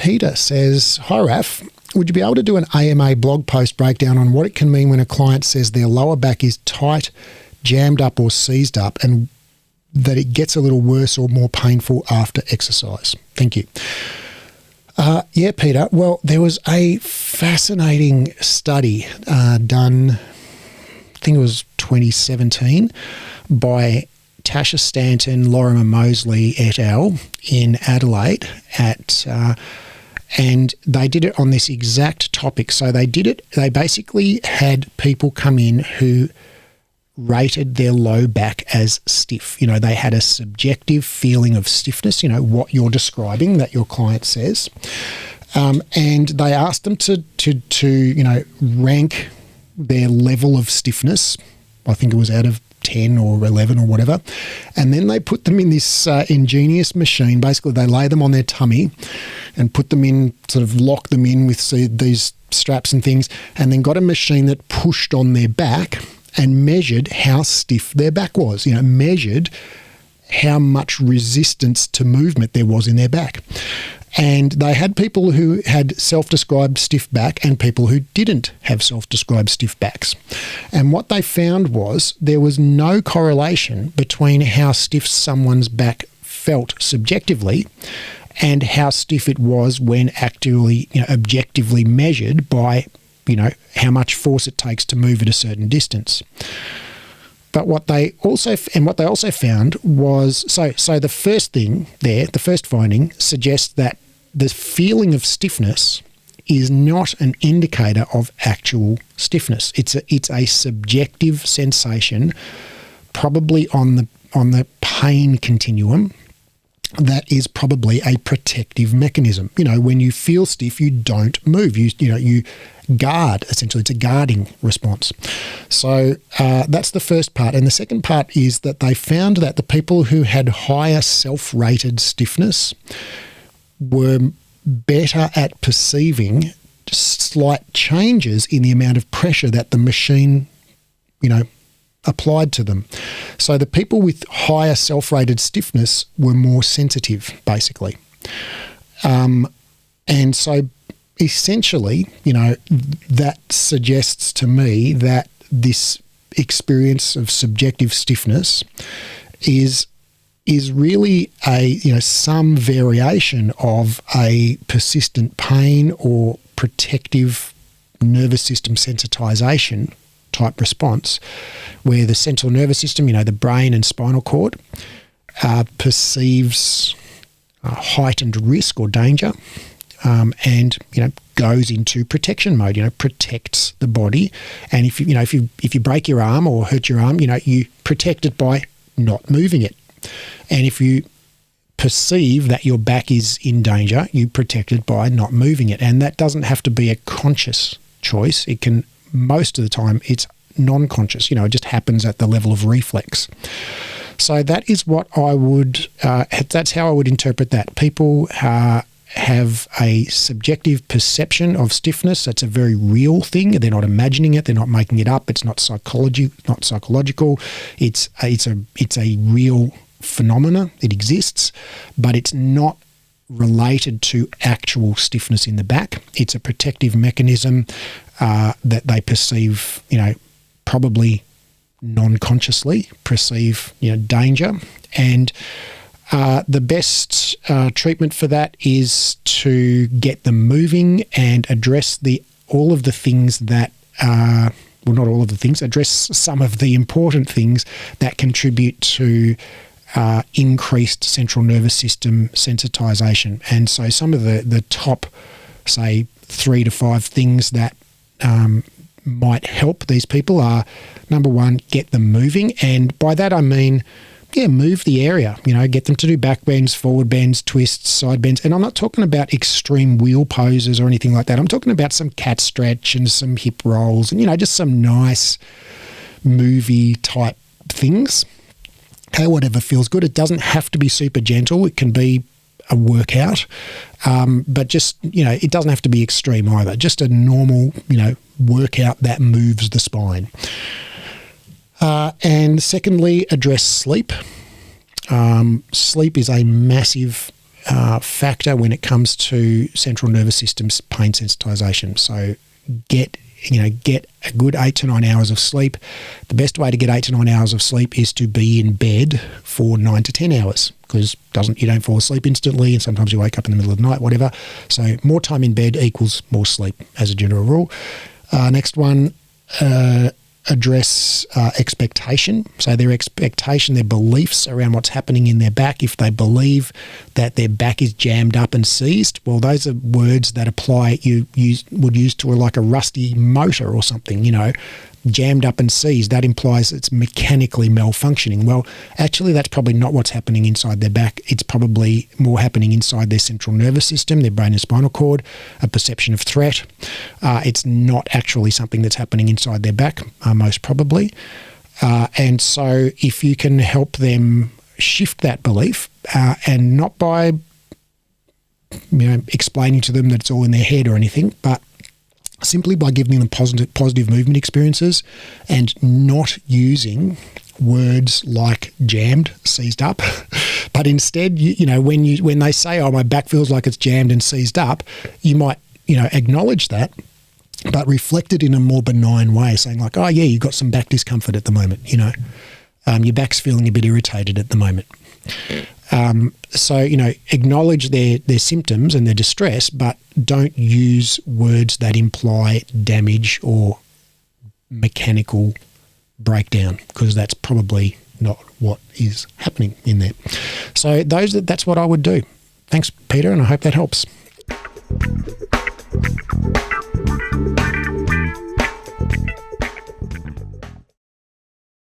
Peter says, "Hi, Raf. Would you be able to do an AMA blog post breakdown on what it can mean when a client says their lower back is tight, jammed up or seized up, and that it gets a little worse or more painful after exercise? Thank you." Yeah, Peter. Well, there was a fascinating study done, I think it was 2017, by Tasha Stanton, Lorimer Mosley et al. In Adelaide and they did it on this exact topic. So they basically had people come in who rated their low back as stiff. They had a subjective feeling of stiffness, what you're describing that your client says. And they asked them to rank their level of stiffness. I think it was out of 10 or 11 or whatever. And then they put them in this ingenious machine. Basically, they lay them on their tummy and put them in, sort of lock them in with these straps and things, and then got a machine that pushed on their back and measured how stiff their back was, measured how much resistance to movement there was in their back. And they had people who had self-described stiff back and people who didn't have self-described stiff backs. And what they found was there was no correlation between how stiff someone's back felt subjectively and how stiff it was when actually, objectively measured by how much force it takes to move at a certain distance. But what they also found was, so the first thing there, the first finding suggests that the feeling of stiffness is not an indicator of actual stiffness. It's a subjective sensation, probably on the pain continuum. That is probably a protective mechanism. When you feel stiff, you don't move. You guard, essentially. It's a guarding response. So that's the first part. And the second part is that they found that the people who had higher self-rated stiffness were better at perceiving slight changes in the amount of pressure that the machine, applied to them. So the people with higher self-rated stiffness were more sensitive, basically. And so essentially, that suggests to me that this experience of subjective stiffness is really some variation of a persistent pain or protective nervous system sensitization type response, where the central nervous system, the brain and spinal cord, perceives heightened risk or danger, and goes into protection mode. Protects the body, and if you break your arm or hurt your arm, you protect it by not moving it, and if you perceive that your back is in danger, you protect it by not moving it, and that doesn't have to be a conscious choice. It can. Most of the time, it's non-conscious. It just happens at the level of reflex. So that is what I would. That's how I would interpret that. People have a subjective perception of stiffness. That's a very real thing. They're not imagining it. They're not making it up. It's not psychological. It's a real phenomena. It exists, but it's not related to actual stiffness in the back. It's a protective mechanism that they perceive, probably non-consciously perceive, danger. And the best treatment for that is to get them moving and address all of the things that, well, not all of the things, address some of the important things that contribute to increased central nervous system sensitization. And so some of the top, say, 3 to 5 things that might help these people are, number one, get them moving. And by that I mean, move the area, get them to do back bends, forward bends, twists, side bends. And I'm not talking about extreme wheel poses or anything like that. I'm talking about some cat stretch and some hip rolls and, just some nice movie type things. Whatever feels good. It doesn't have to be super gentle. It can be a workout, but just, it doesn't have to be extreme either. Just a normal, workout that moves the spine. And secondly, address sleep. Sleep is a massive factor when it comes to central nervous system pain sensitization. So get a good 8 to 9 hours of sleep. The best way to get 8 to 9 hours of sleep is to be in bed for 9 to 10 hours, because you don't fall asleep instantly, and sometimes you wake up in the middle of the night, whatever. So more time in bed equals more sleep as a general rule. Next one, address expectation. So their expectation, their beliefs around what's happening in their back. If they believe that their back is jammed up and seized, well, those are words that apply, would use to like a rusty motor or something, jammed up and seized. That implies it's mechanically malfunctioning. Well, actually, that's probably not what's happening inside their back. It's probably more happening inside their central nervous system, their brain and spinal cord, a perception of threat. It's not actually something that's happening inside their back, most probably. And so if you can help them shift that belief, and not by explaining to them that it's all in their head or anything, but simply by giving them positive movement experiences and not using words like jammed, seized up, but instead, when they say, "Oh, my back feels like it's jammed and seized up," you might, acknowledge that, but reflect it in a more benign way, saying like, "Oh, yeah, you've got some back discomfort at the moment. Your back's feeling a bit irritated at the moment." So, acknowledge their symptoms and their distress, but don't use words that imply damage or mechanical breakdown, because that's probably not what is happening in there. So that's what I would do. Thanks, Peter, and I hope that helps.